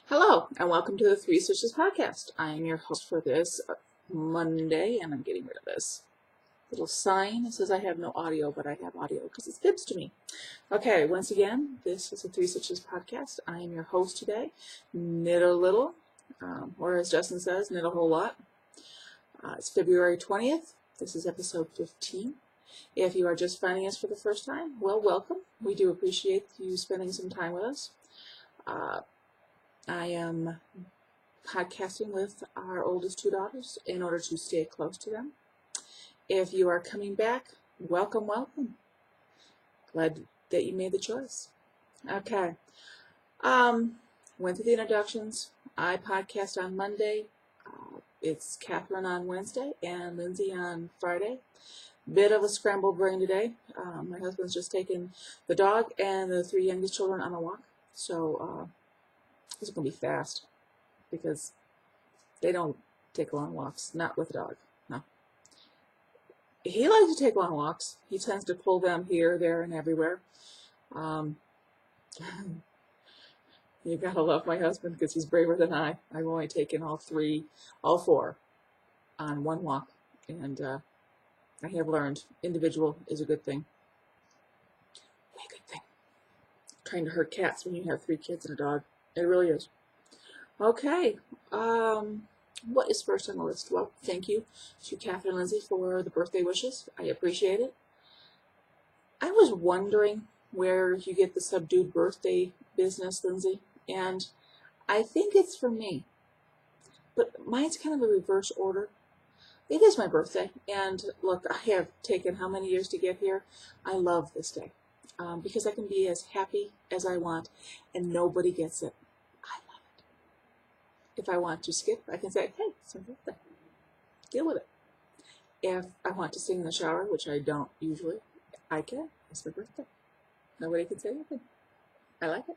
Hello, and welcome to the Three Sisters Podcast. I am your host for this Monday, and I'm getting rid of this little sign. It says I have no audio, but I have audio because it's fibs to me. Okay, once again, this is the Three Sisters Podcast. I am your host today. Knit a little, or as Justin says, knit a whole lot. It's February 20th. This is episode 15. If you are just finding us for the first time, well, welcome. We do appreciate you spending some time with us. I am podcasting with our oldest two daughters in order to stay close to them. If you are coming back, welcome, welcome. Glad that you made the choice. Okay. Went through the introductions. I podcast on Monday. It's Catherine on Wednesday and Lindsay on Friday. Bit of a scrambled brain today. My husband's just taken the dog and the three youngest children on a walk. So this is going to be fast because they don't take long walks, not with a dog, no. He likes to take long walks. He tends to pull them here, there, and everywhere. You gotta love my husband because he's braver than I. I've only taken all four on one walk, and I have learned individual is a good thing. A good thing. Trying to herd cats when you have 3 kids and a dog. It really is. Okay. What is first on the list? Well, thank you to Catherine and Lindsay for the birthday wishes. I appreciate it. I was wondering where you get the subdued birthday business, Lindsay, and I think it's for me. But mine's kind of a reverse order. It is my birthday, and look, I have taken how many years to get here? I love this day because I can be as happy as I want, and nobody gets it. If I want to skip, I can say, hey, it's my birthday. Deal with it. If I want to sing in the shower, which I don't usually, I can. It's my birthday. Nobody can say anything. I like it.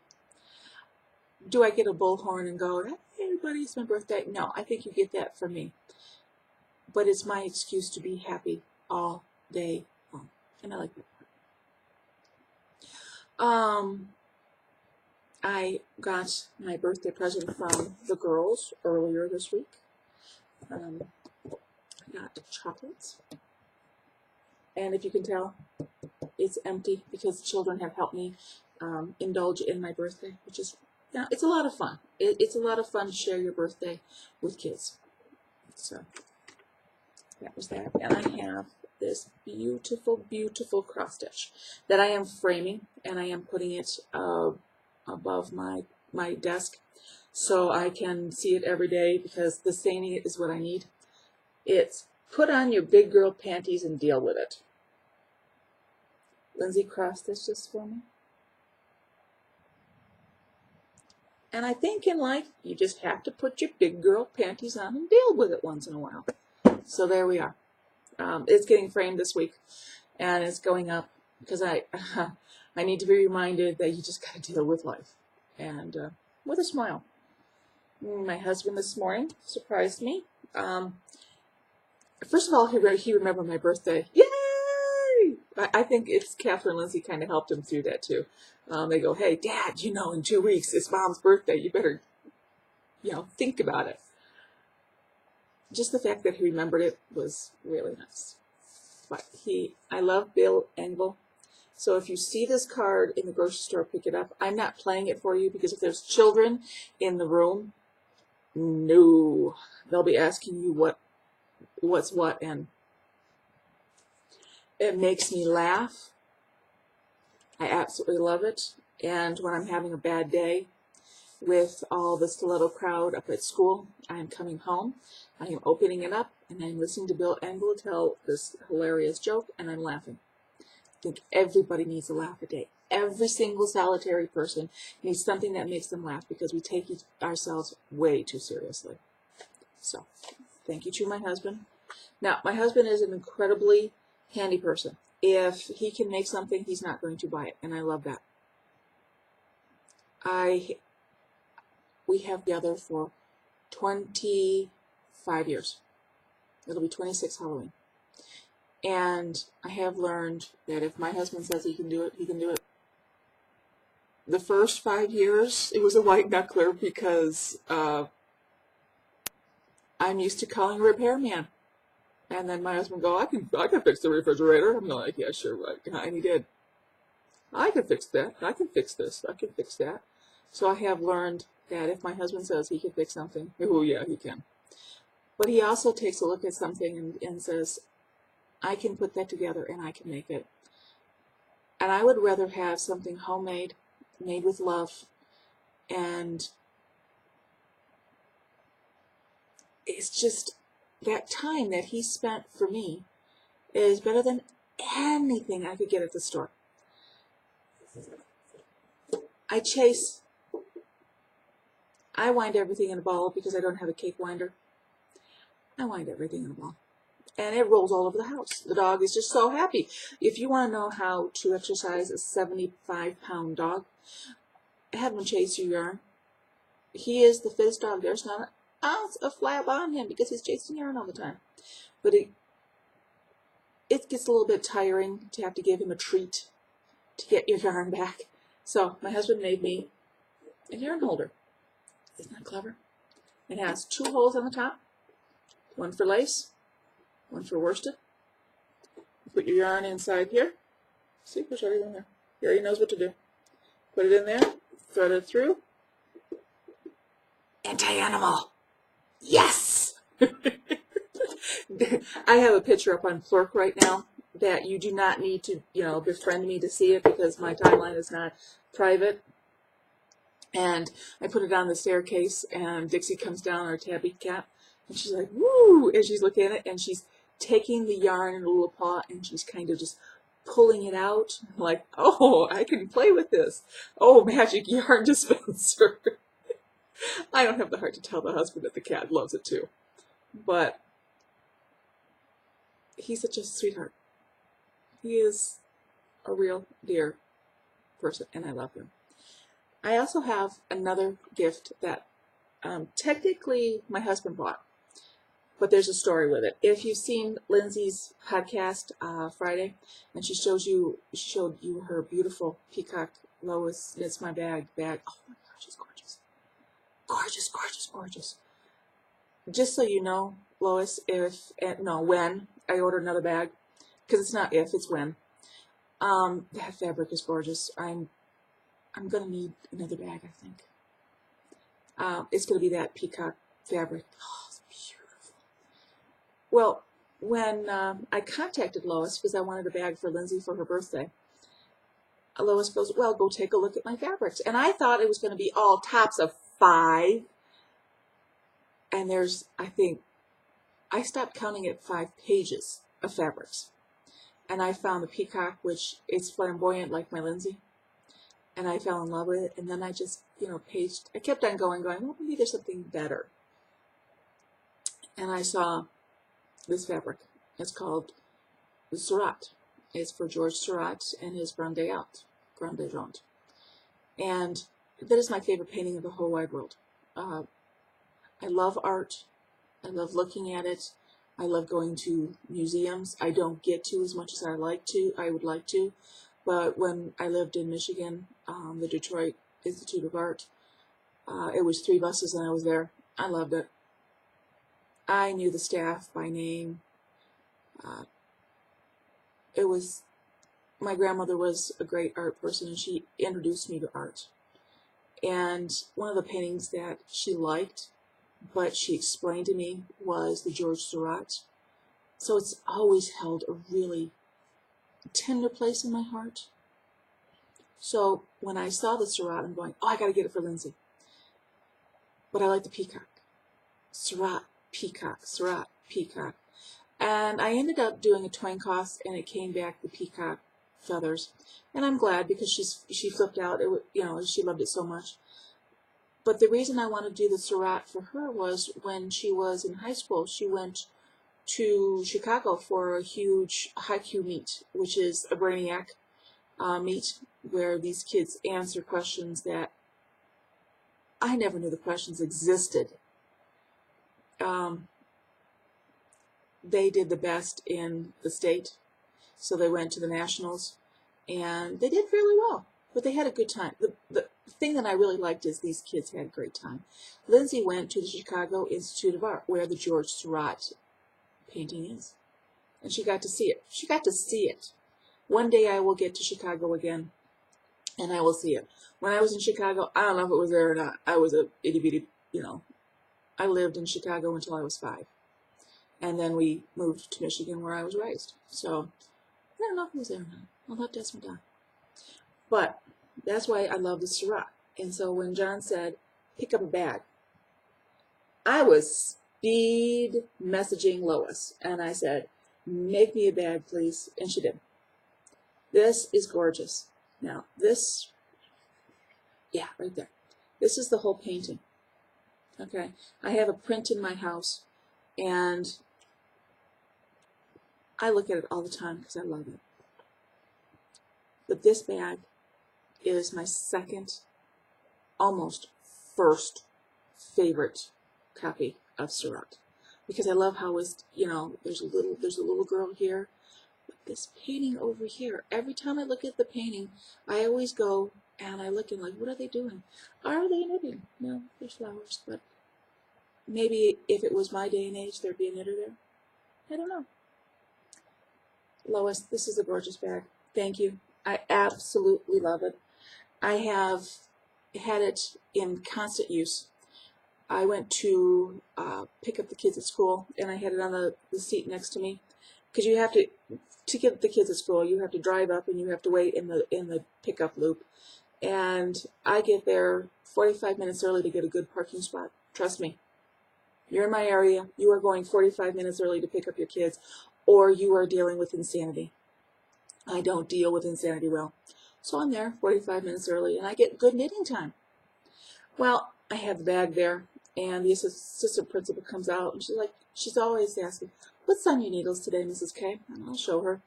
Do I get a bullhorn and go, hey, everybody, it's my birthday? No, I think you get that from me. But it's my excuse to be happy all day long. And I like that part. I got my birthday present from the girls earlier this week. I got chocolates. And if you can tell, it's empty because the children have helped me indulge in my birthday, which is, it's a lot of fun. It's a lot of fun to share your birthday with kids. So that was that. And I have this beautiful, beautiful cross stitch that I am framing, and I am putting it above my desk so I can see it every day because the staining is what I need. It's put on your big girl panties and deal with it. Lindsay crossed this just for me. And I think in life, you just have to put your big girl panties on and deal with it once in a while. So there we are. It's getting framed this week, and it's going up because I need to be reminded that you just got to deal with life, and with a smile. My husband this morning surprised me. First of all, he remembered my birthday. Yay! I think it's Catherine and Lindsay kind of helped him through that too. They go, hey, Dad, in 2 weeks it's Mom's birthday. You better, think about it. Just the fact that he remembered it was really nice. But I love Bill Engvall. So if you see this card in the grocery store, pick it up. I'm not playing it for you because if there's children in the room, no, they'll be asking you what's what, and it makes me laugh. I absolutely love it. And when I'm having a bad day with all the stiletto crowd up at school, I'm coming home, I am opening it up, and I'm listening to Bill Engvall tell this hilarious joke, and I'm laughing. I think everybody needs to laugh a day. Every single solitary person needs something that makes them laugh because we take ourselves way too seriously. So, thank you to my husband. Now, my husband is an incredibly handy person. If he can make something, he's not going to buy it, and I love that. We have together for 25 years. It'll be 26 Halloween. And I have learned that if my husband says he can do it, he can do it. The first 5 years, it was a white knuckler because I'm used to calling a repairman. And then my husband go, I can fix the refrigerator. I'm like, yeah, sure, right. And he did. I can fix that. I can fix this. I can fix that. So I have learned that if my husband says he can fix something, oh yeah, he can. But he also takes a look at something and says, I can put that together and I can make it. And I would rather have something homemade, made with love, and it's just that time that he spent for me is better than anything I could get at the store. I wind everything in a ball because I don't have a cake winder. I wind everything in a ball. And it rolls all over the house. The dog is just so happy. If you want to know how to exercise a 75-pound dog, have him chase your yarn. He is the fittest dog. There's not an ounce of flab on him because he's chasing yarn all the time. But it gets a little bit tiring to have to give him a treat to get your yarn back. So my husband made me a yarn holder. Isn't that clever? It has 2 holes on the top, one for lace, one for worsted. Put your yarn inside here. See, push everything in there. He already knows what to do. Put it in there, thread it through. Anti-animal. Yes! I have a picture up on Plurk right now that you do not need to, befriend me to see it because my timeline is not private. And I put it on the staircase, and Dixie comes down, our tabby cat, and she's like, woo! And she's looking at it, and she's taking the yarn in a little paw, and she's kind of just pulling it out. I'm like, oh, I can play with this. Oh, magic yarn dispenser. I don't have the heart to tell the husband that the cat loves it too. But he's such a sweetheart. He is a real dear person, and I love him. I also have another gift that technically my husband bought, but there's a story with it. If you've seen Lindsay's podcast Friday, and she showed you her beautiful peacock Lois Knits My Bag. Oh my gosh, she's gorgeous. Gorgeous, gorgeous, gorgeous. Just so you know, Lois, when I order another bag, because it's not if, it's when. That fabric is gorgeous. I'm going to need another bag, I think. It's going to be that peacock fabric. Oh, it's beautiful. Well, when I contacted Lois because I wanted a bag for Lindsay for her birthday, Lois goes, well, go take a look at my fabrics. And I thought it was going to be all tops of 5. And there's, I stopped counting at 5 pages of fabrics. And I found the peacock, which is flamboyant like my Lindsay. And I fell in love with it, and then I just, I kept on going, well, maybe there's something better. And I saw this fabric. It's called Surratt. It's for George Surratt and his Grande Jaune. And that is my favorite painting of the whole wide world. I love art. I love looking at it. I love going to museums. I don't get to as much as I would like to. But when I lived in Michigan, the Detroit Institute of Art, it was 3 buses and I was there. I loved it. I knew the staff by name. My grandmother was a great art person, and she introduced me to art. And one of the paintings that she liked, but she explained to me, was the George Surratt. So it's always held a really tender place in my heart. So when I saw the Surratt, I'm going, oh, I got to get it for Lindsay. But I like the peacock. Surratt, peacock, Surratt, peacock. And I ended up doing a twine cost, and it came back the peacock feathers. And I'm glad because she flipped out. She loved it so much. But the reason I wanted to do the Surratt for her was when she was in high school, she went to Chicago for a huge haiku meet, which is a Brainiac meet where these kids answer questions that I never knew the questions existed. They did the best in the state, so they went to the nationals, and they did fairly well. But they had a good time. The thing that I really liked is these kids had a great time. Lindsay went to the Chicago Institute of Art, where the George Seurat painting is. And she got to see it. She got to see it. One day I will get to Chicago again, and I will see it. When I was in Chicago, I don't know if it was there or not. I was a itty bitty, I lived in Chicago until I was 5. And then we moved to Michigan, where I was raised. So I don't know if it was there or not. I'll have to ask my dad. But that's why I love the Seurat. And so when John said, pick up a bag, I was speed messaging Lois. And I said, make me a bag, please. And she did. This is gorgeous. Now, this, yeah, right there. This is the whole painting. Okay. I have a print in my house, and I look at it all the time because I love it. But this bag is my second, almost first favorite copy of Seurat, because I love how it's, there's a little girl here, but this painting over here, every time I look at the painting, I always go and I look and like, what are they doing? Are they knitting? No, there's flowers, but maybe if it was my day and age, there'd be a knitter there. I don't know. Lois, this is a gorgeous bag. Thank you. I absolutely love it. I have had it in constant use. I went to pick up the kids at school, and I had it on the seat next to me, because you have to get the kids at school, you have to drive up and you have to wait in the pickup loop. And I get there 45 minutes early to get a good parking spot. Trust me. You're in my area. You are going 45 minutes early to pick up your kids, or you are dealing with insanity. I don't deal with insanity well. So I'm there 45 minutes early, and I get good knitting time. Well, I have the bag there, and the assistant principal comes out, and she's always asking, what's on your needles today, Mrs. K? And I'll show her.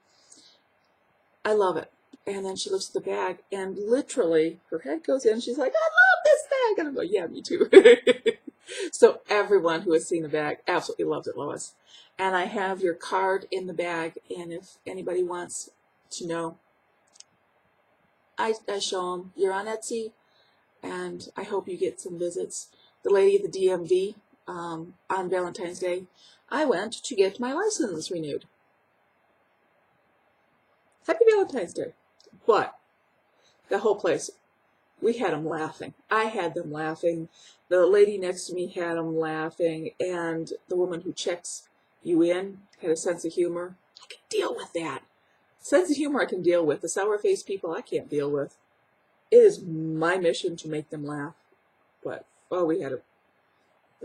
I love it. And then she looks at the bag, and literally her head goes in. She's like, I love this bag. And I'm like, yeah, me too. So everyone who has seen the bag absolutely loves it, Lois. And I have your card in the bag, and if anybody wants to know, I show them. You're on Etsy, and I hope you get some visits. The lady at the DMV on Valentine's Day, I went to get my license renewed. Happy Valentine's Day. But the whole place, we had them laughing. I had them laughing. The lady next to me had them laughing, and the woman who checks you in had a sense of humor. I can deal with that. Sense of humor I can deal with. The sour-faced people I can't deal with. It is my mission to make them laugh. But, oh, the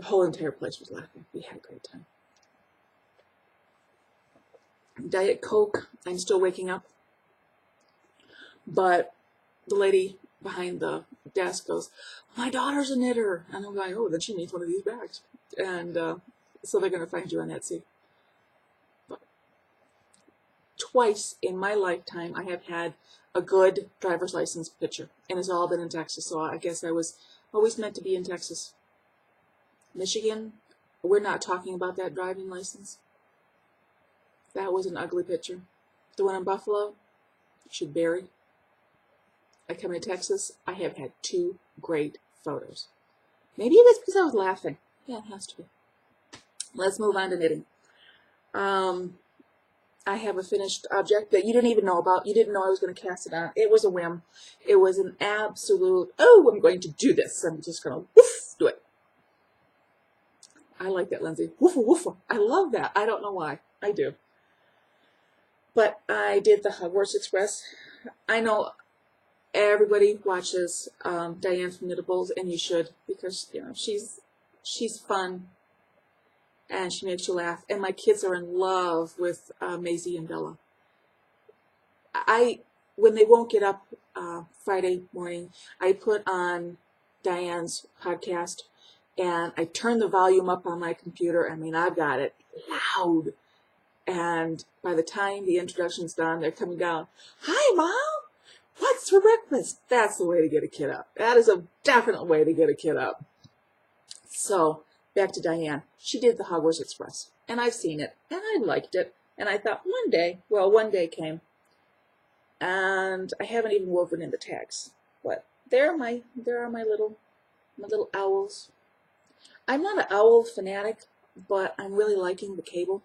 whole entire place was laughing. We had a great time. Diet Coke, I'm still waking up. But the lady behind the desk goes, my daughter's a knitter. And I'm going, oh, then she needs one of these bags. And so they're going to find you on Etsy. But twice in my lifetime, I have had a good driver's license picture. And it's all been in Texas. So I guess I was always meant to be in Texas. Michigan, we're not talking about that driving license. That was an ugly picture. The one in Buffalo, you should bury. I come to Texas, I have had 2 great photos. Maybe it is because I was laughing. Yeah, it has to be. Let's move on to knitting. I have a finished object that you didn't even know about. You didn't know I was going to cast it on. It was a whim. It was an absolute, oh, I'm going to do this. I'm just going to woof, do it. I like that, Lindsay. Woofle, woofle. I love that. I don't know why. I do. But I did the Hogwarts Express. I know everybody watches Diane from Knittables, and you should, because she's fun and she makes you laugh. And my kids are in love with Maisie and Bella. When they won't get up Friday morning, I put on Diane's podcast, and I turn the volume up on my computer. I mean, I've got it loud. And by the time the introduction's done, they're coming down. Hi, Mom. What's for breakfast? That's the way to get a kid up. That is a definite way to get a kid up. So, back to Diane. She did the Hogwarts Express. And I've seen it. And I liked it. And I thought one day came. and I haven't even woven in the tags. But there are my little owls. I'm not an owl fanatic, but I'm really liking the cable.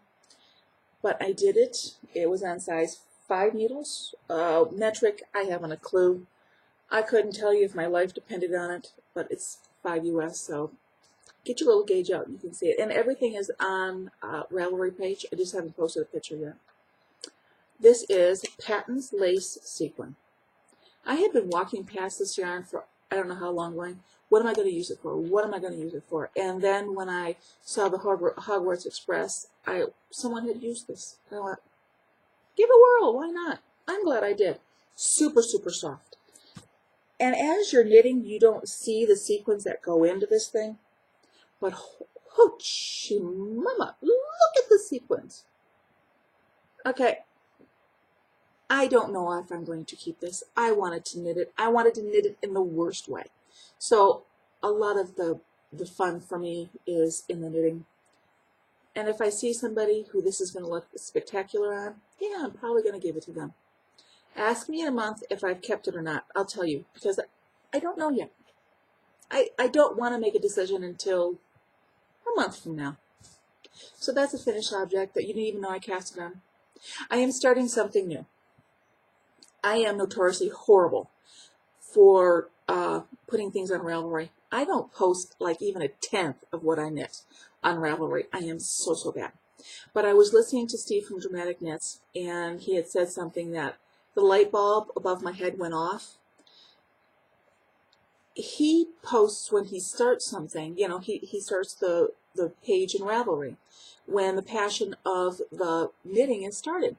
But I did it. It was on size 5 needles. Metric, I haven't a clue. I couldn't tell you if my life depended on it, but it's 5 US, so get your little gauge out and you can see it. And everything is on Ravelry page. I just haven't posted a picture yet. This is Patton's Lace Sequin. I had been walking past this yarn for I don't know how long, going, what am I going to use it for? What am I going to use it for? And then when I saw the Hogwarts Express, someone had used this. I went, give it a whirl, why not? I'm glad I did. Super, super soft. And as you're knitting, you don't see the sequins that go into this thing. But hoochie mama, look at the sequins. Okay. I don't know if I'm going to keep this. I wanted to knit it. I wanted to knit it in the worst way. So a lot of the fun for me is in the knitting. And if I see somebody who this is going to look spectacular on, yeah, I'm probably going to give it to them. Ask me in a month if I've kept it or not. I'll tell you, because I don't know yet. I don't want to make a decision until a month from now. So that's a finished object that you didn't even know I cast it on. I am starting something new. I am notoriously horrible for putting things on Ravelry. I don't post like even a tenth of what I knit on Ravelry. I am so, so bad. But I was listening to Steve from Dramatic Knits, and he had said something that the light bulb above my head went off. He posts when he starts something, you know, he starts the page in Ravelry when the passion of the knitting is started.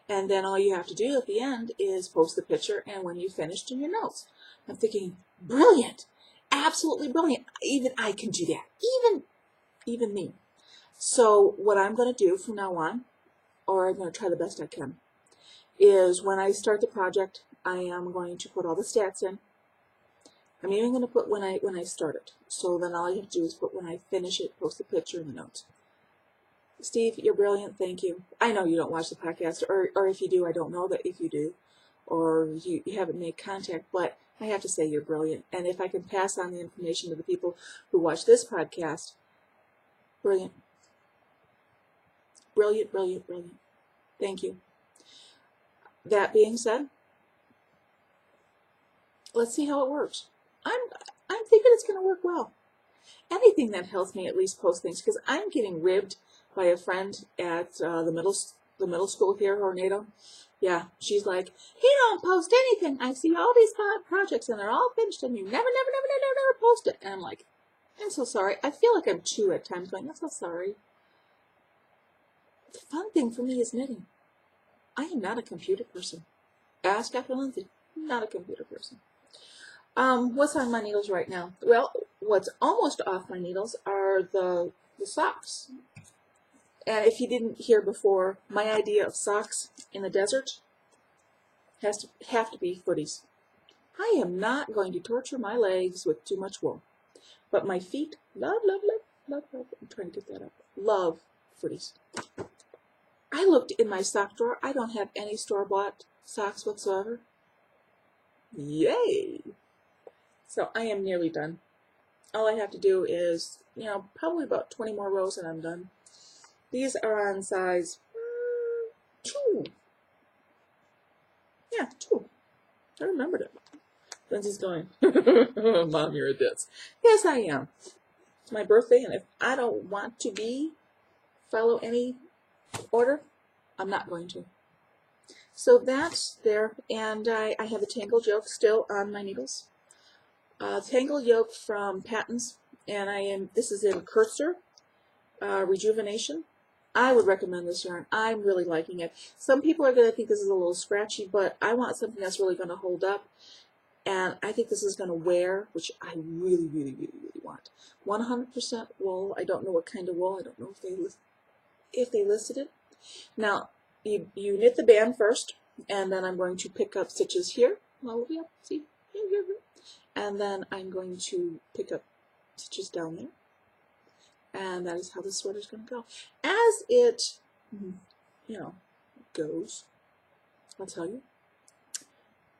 And then all you have to do at the end is post the picture and when you finished in your notes. I'm thinking, brilliant, absolutely brilliant. Even I can do that, even me. So what I'm going to do from now on, or I'm going to try the best I can, is when I start the project, I am going to put all the stats in. I'm even going to put when I start it. So then all you have to do is put when I finish it, post the picture in the notes. Steve, you're brilliant. Thank you. I know you don't watch the podcast, or if you do, I don't know that if you do, or you haven't made contact, but I have to say you're brilliant. And if I can pass on the information to the people who watch this podcast, brilliant. Brilliant, brilliant, brilliant. Thank you. That being said, let's see how it works. I'm thinking it's going to work well. Anything that helps me at least post things, because I'm getting ribbed by a friend at the middle school here, Ornado. Yeah, she's like, you don't post anything. I see all these projects and they're all finished and you never post it. And I'm like, I'm so sorry. I feel like I'm too at times going, I'm so sorry. The fun thing for me is knitting. I am not a computer person. Ask Dr. Lindsay. Not a computer person. What's on my needles right now? Well, what's almost off my needles are the socks. And if you didn't hear before, my idea of socks in the desert have to be footies. I am not going to torture my legs with too much wool. But my feet, love. I'm trying to get that up. Love footies. I looked in my sock drawer. I don't have any store-bought socks whatsoever. Yay! So I am nearly done. All I have to do is, probably about 20 more rows and I'm done. These are on size 2. Yeah, 2. I remembered it. Lindsay's going, Mom, you're a ditz. Yes, I am. It's my birthday, and if I don't want to follow any order, I'm not going to. So that's there, and I have a tangle yoke still on my needles. Tangle yoke from Patton's, and this is in Kurtzer Rejuvenation. I would recommend this yarn. I'm really liking it. Some people are going to think this is a little scratchy, but I want something that's really going to hold up. And I think this is going to wear, which I really want. 100% wool. I don't know what kind of wool. I don't know if they listed it. Now, you knit the band first, and then I'm going to pick up stitches here. All the way up. See? Here. And then I'm going to pick up stitches down there. And that is how the sweater is going to go. As it, goes, I'll tell you.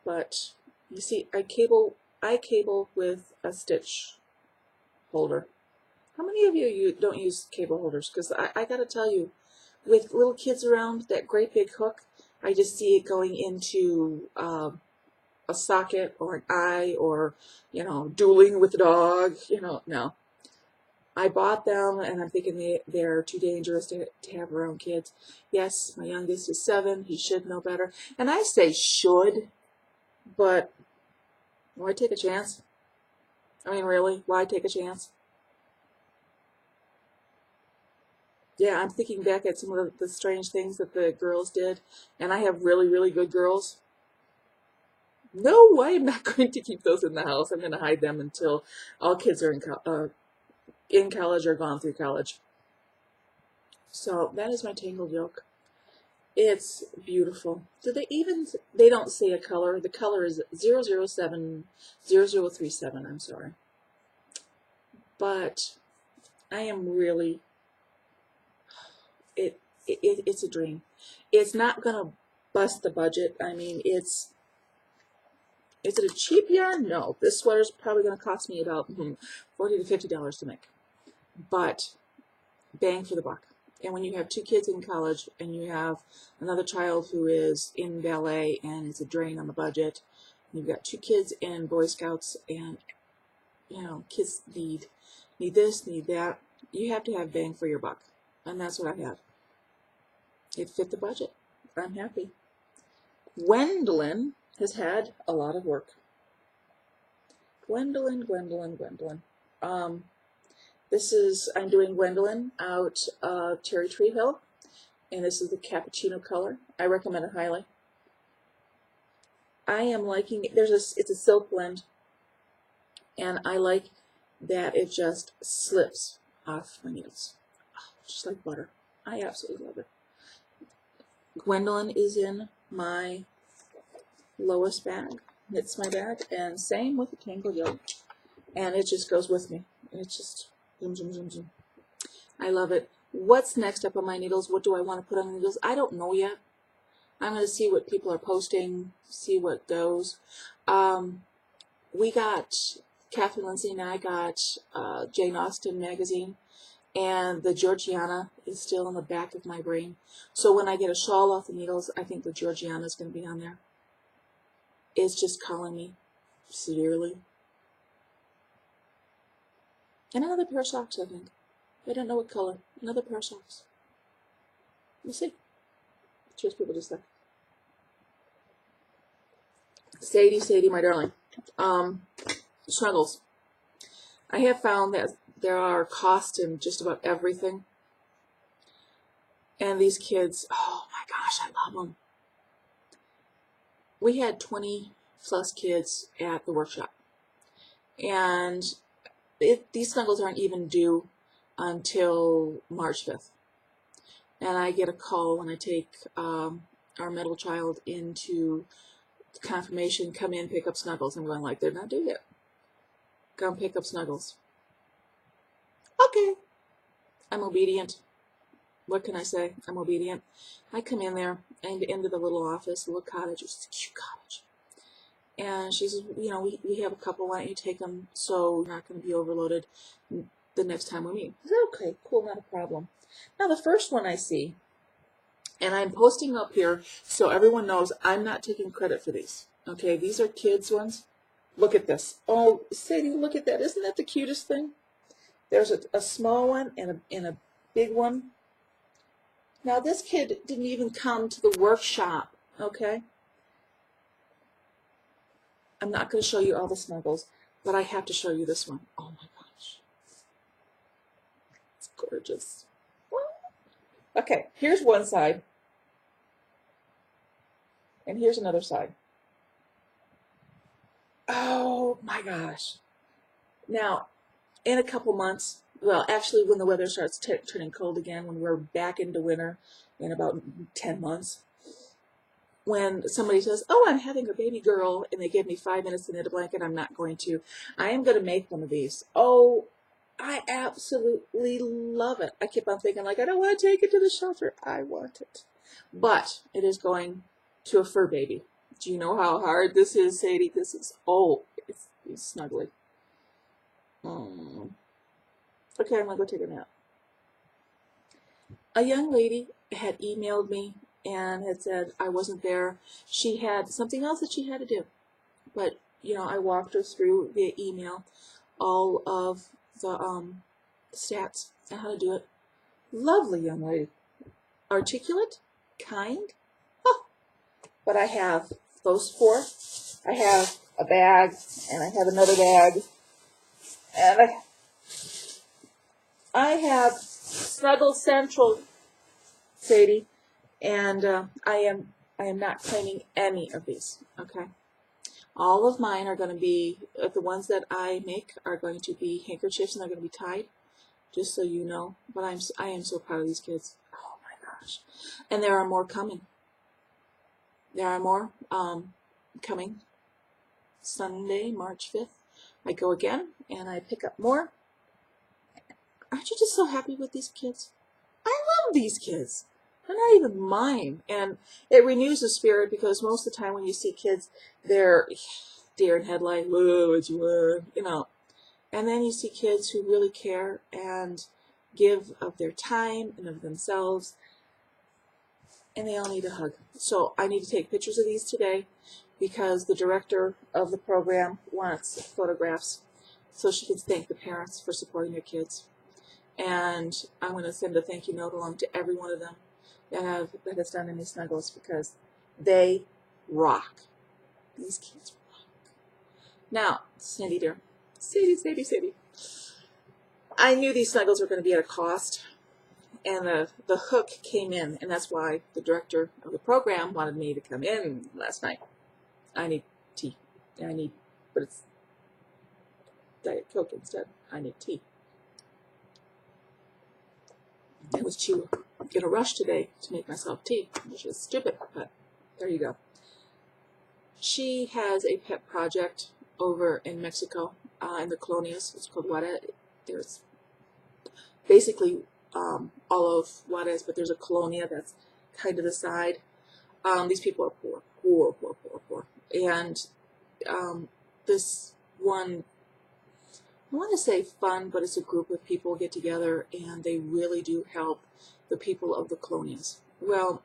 But you see, I cable with a stitch holder. How many of you don't use cable holders? Because I gotta tell you, with little kids around, that great big hook, I just see it going into a socket or an eye, or, dueling with the dog. No. I bought them, and I'm thinking they're too dangerous to have around kids. Yes, my youngest is 7. He should know better. And I say should, but why take a chance? I mean, really, why take a chance? Yeah, I'm thinking back at some of the strange things that the girls did, and I have really, really good girls. No, I am not going to keep those in the house. I'm going to hide them until all kids are in college or gone through college. So that is my Tangled yoke. It's beautiful. They don't say a color. The color is 0070037, I'm sorry. But I am really, it's a dream. It's not going to bust the budget. I mean, is it a cheap yarn? No. This sweater's probably going to cost me about $40 to $50 to make. But bang for the buck. And when you have 2 kids in college and you have another child who is in ballet and it's a drain on the budget, you've got 2 kids in Boy Scouts, and kids need this, need that. You have to have bang for your buck. And that's what I have. It fit the budget. I'm happy. Gwendolyn has had a lot of work. Gwendolyn. I'm doing Gwendolyn out of Cherry Tree Hill, and this is the cappuccino color. I recommend it highly. I am liking it. It's a silk blend, and I like that it just slips off my needles, just like butter. I absolutely love it. Gwendolyn is in my lowest bag. It's my bag, and same with the Tangled yoke, and it just goes with me. It's just zoom, zoom, zoom, zoom. I love it. What's next up on my needles? What do I want to put on the needles? I don't know yet. I'm going to see what people are posting, see what goes. We got, Catherine Lindsay and I got Jane Austen magazine, and the Georgiana is still in the back of my brain. So when I get a shawl off the needles, I think the Georgiana is going to be on there. It's just calling me severely. And another pair of socks, I think. I don't know what color. Another pair of socks. We'll see. Cheers, people just there. Sadie, my darling. Snuggles. I have found that there are costs in just about everything. And these kids, oh my gosh, I love them. We had 20 plus kids at the workshop. And these snuggles aren't even due until March 5th. And I get a call when I take our middle child into confirmation, come in, pick up snuggles. I'm going like, they're not due yet. Come pick up snuggles. Okay. I'm obedient. What can I say? I'm obedient. I come in there and into the little office, the little cottage. It's a cute cottage. And she says, we have a couple. Why don't you take them so you're not going to be overloaded the next time we meet? I said, okay, cool, not a problem. Now, the first one I see, and I'm posting up here so everyone knows I'm not taking credit for these. Okay, these are kids' ones. Look at this. Oh, Sadie, look at that. Isn't that the cutest thing? There's a small one and a big one. Now, this kid didn't even come to the workshop, okay? I'm not going to show you all the snuggles, but I have to show you this one. Oh, my gosh. It's gorgeous. Okay, here's one side. And here's another side. Oh, my gosh. Now, in a couple months, well, actually, when the weather starts turning cold again, when we're back into winter in about 10 months, when somebody says, oh, I'm having a baby girl, and they give me 5 minutes to knit a blanket, I'm not going to. I am going to make one of these. Oh, I absolutely love it. I keep on thinking, like, I don't want to take it to the shelter. I want it. But it is going to a fur baby. Do you know how hard this is, Sadie? This is, oh, it's snuggly. Okay, I'm gonna go take a nap. A young lady had emailed me and had said I wasn't there. She had something else that she had to do. But, you know, I walked her through via email all of the stats and how to do it. Lovely young lady. Articulate, kind. Oh, but I have those four. I have a bag, and I have another bag, and I have Snuggle Central, Sadie, and I am not claiming any of these. Okay. All of mine are going to be, the ones that I make are going to be handkerchiefs, and they're going to be tied, just so you know. But I am so proud of these kids. Oh my gosh. And there are more coming. There are more coming. Sunday, March 5th, I go again, and I pick up more. Aren't you just so happy with these kids? I love these kids. They're not even mine. And it renews the spirit, because most of the time when you see kids, they're deer in headlight, whoa, what you want, you know. And then you see kids who really care and give of their time and of themselves, and they all need a hug. So I need to take pictures of these today, because the director of the program wants photographs so she can thank the parents for supporting their kids. And I'm going to send a thank you note along to every one of them that has done any snuggles, because they rock. These kids rock. Now, Sandy dear, Sadie. I knew these snuggles were going to be at a cost, and the hook came in, and that's why the director of the program wanted me to come in last night. I need tea. But it's Diet Coke instead. I need tea. I was too in a rush today to make myself tea, which is stupid, but there you go. She has a pet project over in Mexico, in the colonias. It's called Juarez. There's basically all of Juarez, but there's a colonia that's kind of the side. These people are poor. And this one, I want to say fun, but it's a group of people get together, and they really do help the people of the colonias. Well,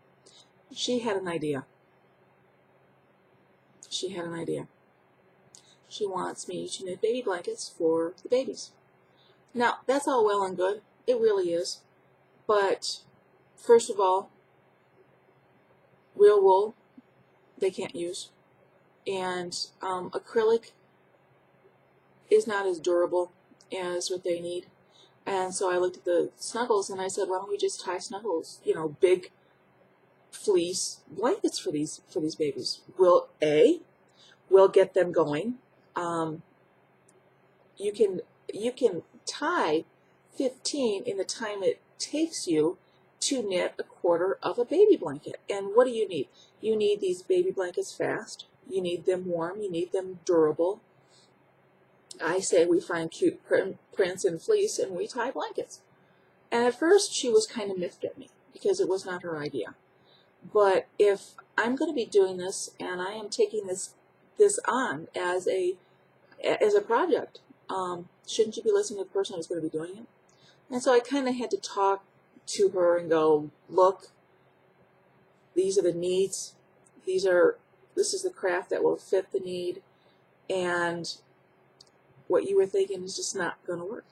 she had an idea. She wants me to knit baby blankets for the babies. Now, that's all well and good. It really is. But, first of all, real wool, they can't use. And acrylic is not as durable as what they need. And so I looked at the snuggles, and I said, why don't we just tie snuggles, you know, big fleece blankets for these babies. We'll get them going. You can tie 15 in the time it takes you to knit a quarter of a baby blanket. And what do you need? You need these baby blankets fast. You need them warm. You need them durable. I say we find cute prints and fleece, and we tie blankets. And at first she was kind of miffed at me, because it was not her idea. But if I'm going to be doing this, and I am taking this on as a project, shouldn't you be listening to the person who's going to be doing it? And so I kind of had to talk to her and go, look, these are the needs. This is the craft that will fit the need, and what you were thinking is just not going to work.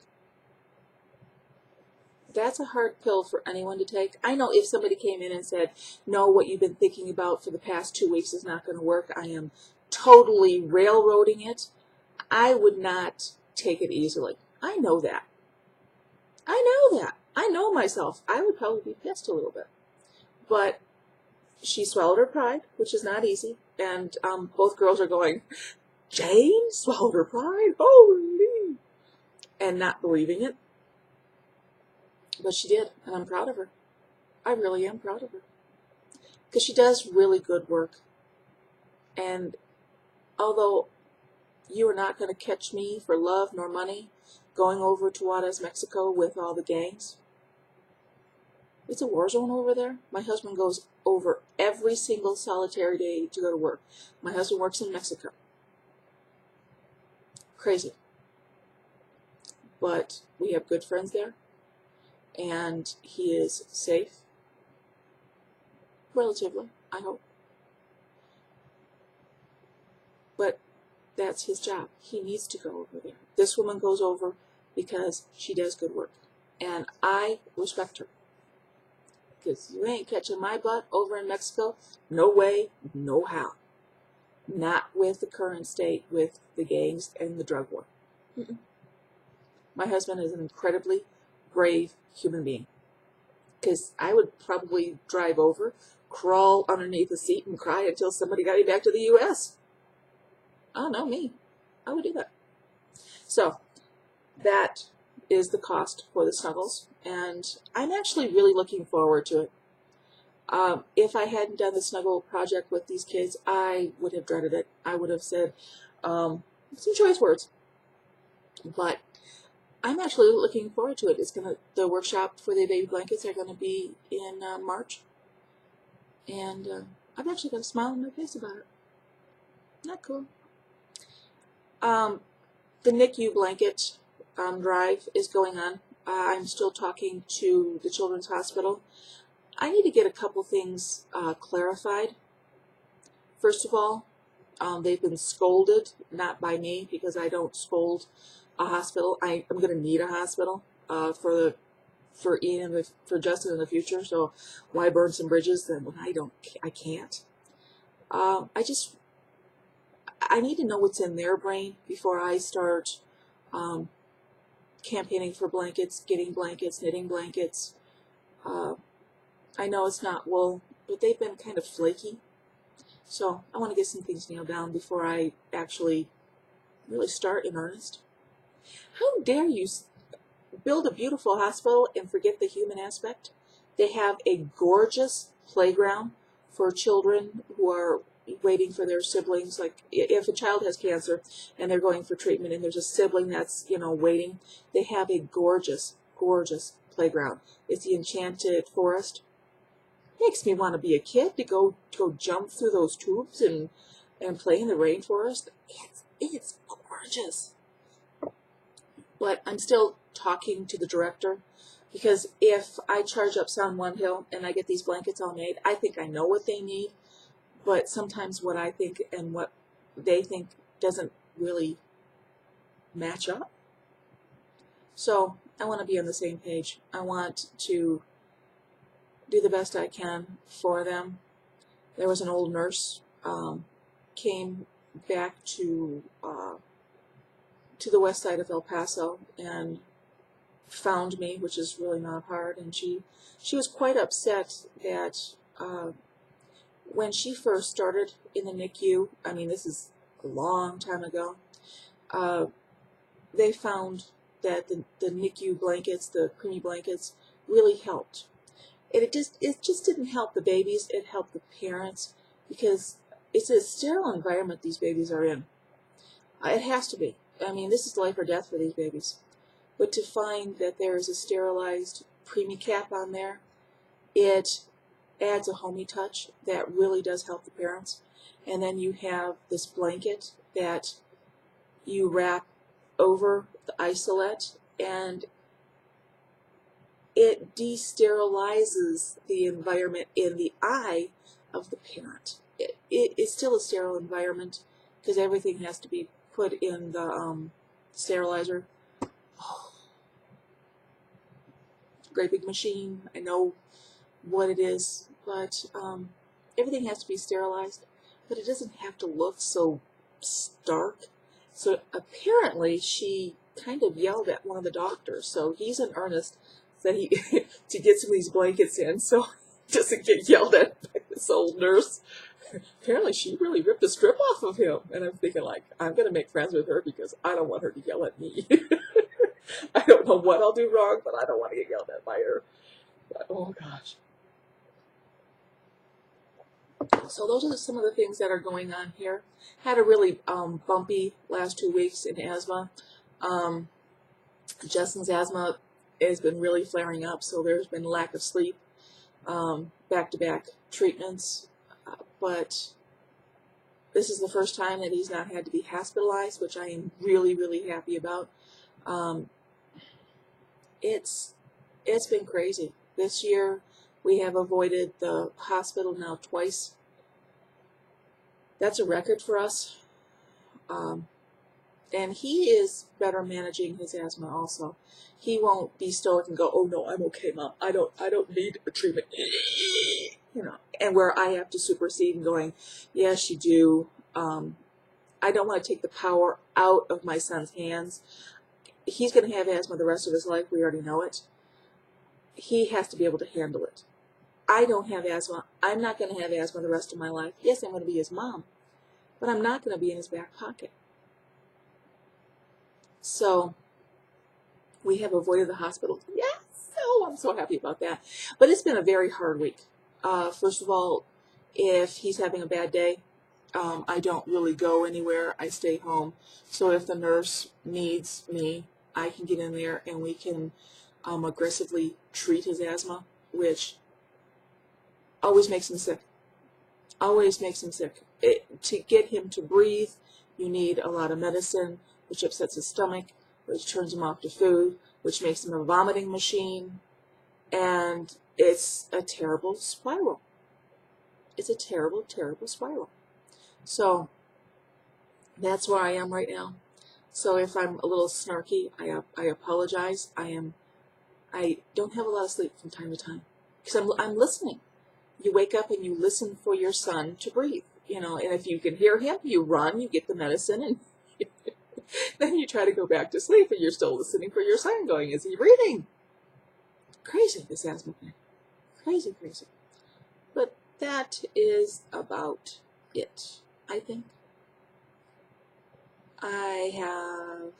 That's a hard pill for anyone to take. I know if somebody came in and said, no, what you've been thinking about for the past 2 weeks is not going to work, I am totally railroading it, I would not take it easily. I know that. I know myself. I would probably be pissed a little bit. But she swallowed her pride, which is not easy. And both girls are going, Jane swallowed her pride? Holy! And not believing it. But she did, and I'm proud of her. I really am proud of her. Because she does really good work. And although you are not going to catch me for love nor money going over to Juarez, Mexico with all the gangs, It's a war zone over there. My husband goes over every single solitary day to go to work. My husband works in Mexico. Crazy. But we have good friends there, and he is safe, relatively, I hope. But that's his job. He needs to go over there. This woman goes over because she does good work, and I respect her. Because you ain't catching my butt over in Mexico. No way, no how. Not with the current state, with the gangs and the drug war. Mm-mm. My husband is an incredibly brave human being. Because I would probably drive over, crawl underneath the seat, and cry until somebody got me back to the U.S. Oh, no, me. I would do that. So, that is the cost for the snuggles, and I'm actually really looking forward to it. If I hadn't done the snuggle project with these kids, I would have dreaded it. I would have said some choice words, but I'm actually looking forward to it. The workshop for the baby blankets are gonna be in March, and I've actually got a smile on my face about it. Not cool. The NICU blanket drive is going on. I'm still talking to the Children's Hospital. I need to get a couple things clarified. First of all, they've been scolded, not by me, because I don't scold a hospital. I'm going to need a hospital for Ian and for Justin in the future. So why burn some bridges then when I can't. I need to know what's in their brain before I start campaigning for blankets, getting blankets, knitting blankets. I know it's not wool, but they've been kind of flaky. So I want to get some things nailed down before I actually really start in earnest. How dare you build a beautiful hospital and forget the human aspect? They have a gorgeous playground for children who are waiting for their siblings. Like if a child has cancer and they're going for treatment and there's a sibling that's, waiting, they have a gorgeous, gorgeous playground. It's the Enchanted Forest. Makes me want to be a kid to go jump through those tubes and play in the rainforest. It's gorgeous. But I'm still talking to the director, because if I charge up Sound One Hill and I get these blankets all made, I think I know what they need, but sometimes what I think and what they think doesn't really match up. So I want to be on the same page. I want to do the best I can for them. There was an old nurse came back to the west side of El Paso and found me, which is really not hard, and she was quite upset that when she first started in the NICU, I mean this is a long time ago, they found that the NICU blankets, the preemie blankets, really helped. It just didn't help the babies, it helped the parents, because it's a sterile environment these babies are in. It has to be. I mean, this is life or death for these babies. But to find that there is a sterilized preemie cap on there, it adds a homey touch that really does help the parents. And then you have this blanket that you wrap over the isolate, and it de-sterilizes the environment in the eye of the parent. It's still a sterile environment because everything has to be put in the sterilizer. Oh, great big machine. I know what it is, but everything has to be sterilized, but it doesn't have to look so stark. So apparently she kind of yelled at one of the doctors, so he's in earnest that he to get some of these blankets in so he doesn't get yelled at by this old nurse. Apparently she really ripped a strip off of him, and I'm thinking, like, I'm going to make friends with her because I don't want her to yell at me. I don't know what I'll do wrong, but I don't want to get yelled at by her. But, oh gosh. So those are some of the things that are going on here. Had a really bumpy last 2 weeks in asthma. Justin's asthma has been really flaring up, so there's been lack of sleep. back-to-back treatments, but this is the first time that he's not had to be hospitalized, which I am really, really happy about. Um, it's been crazy. This year we have avoided the hospital now twice. That's a record for us. And he is better managing his asthma also. He won't be stoic and go, "Oh no, I'm okay, Mom. I don't need a treatment." You know, and where I have to supersede and going, "Yes, you do." I don't want to take the power out of my son's hands. He's going to have asthma the rest of his life. We already know it. He has to be able to handle it. I don't have asthma. I'm not going to have asthma the rest of my life. Yes, I'm going to be his mom, but I'm not going to be in his back pocket. So we have avoided the hospital. Yes, oh, I'm so happy about that. But it's been a very hard week. First of all, if he's having a bad day, I don't really go anywhere. I stay home. So if the nurse needs me, I can get in there and we can aggressively treat his asthma, which always makes him sick. Always makes him sick. To get him to breathe, you need a lot of medicine, which upsets his stomach, which turns him off to food, which makes him a vomiting machine, and it's a terrible spiral. It's a terrible, terrible spiral. So that's where I am right now. So if I'm a little snarky, I apologize. I don't have a lot of sleep from time to time because I'm listening. You wake up and you listen for your son to breathe, you know, and if you can hear him, you run, you get the medicine, and then you try to go back to sleep, and you're still listening for your son going, is he breathing? Crazy, this asthma thing. Crazy, crazy. But that is about it, I think. I have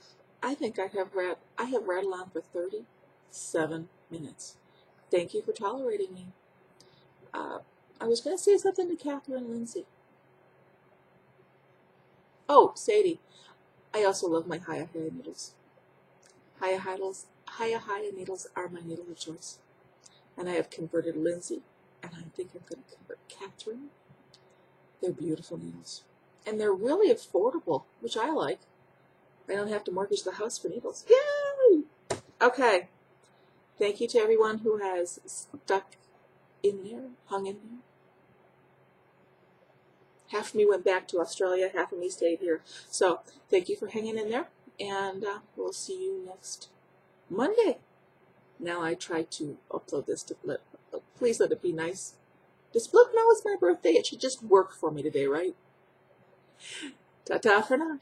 rattled on for 37 minutes. Thank you for tolerating me. I was going to say something to Catherine and Lindsay. Oh, Sadie. I also love my Hiya Hiya needles. Hiya Hiya needles are my needle of choice. And I have converted Lindsay, and I think I'm going to convert Catherine. They're beautiful needles. And they're really affordable, which I like. I don't have to mortgage the house for needles. Yay! Okay. Thank you to everyone who has stuck in there, hung in there. Half of me went back to Australia, half of me stayed here. So thank you for hanging in there, and we'll see you next Monday. Now I try to upload this to Blip. Please let it be nice. Does Blip know it's my birthday? It should just work for me today, right? Ta-ta for now.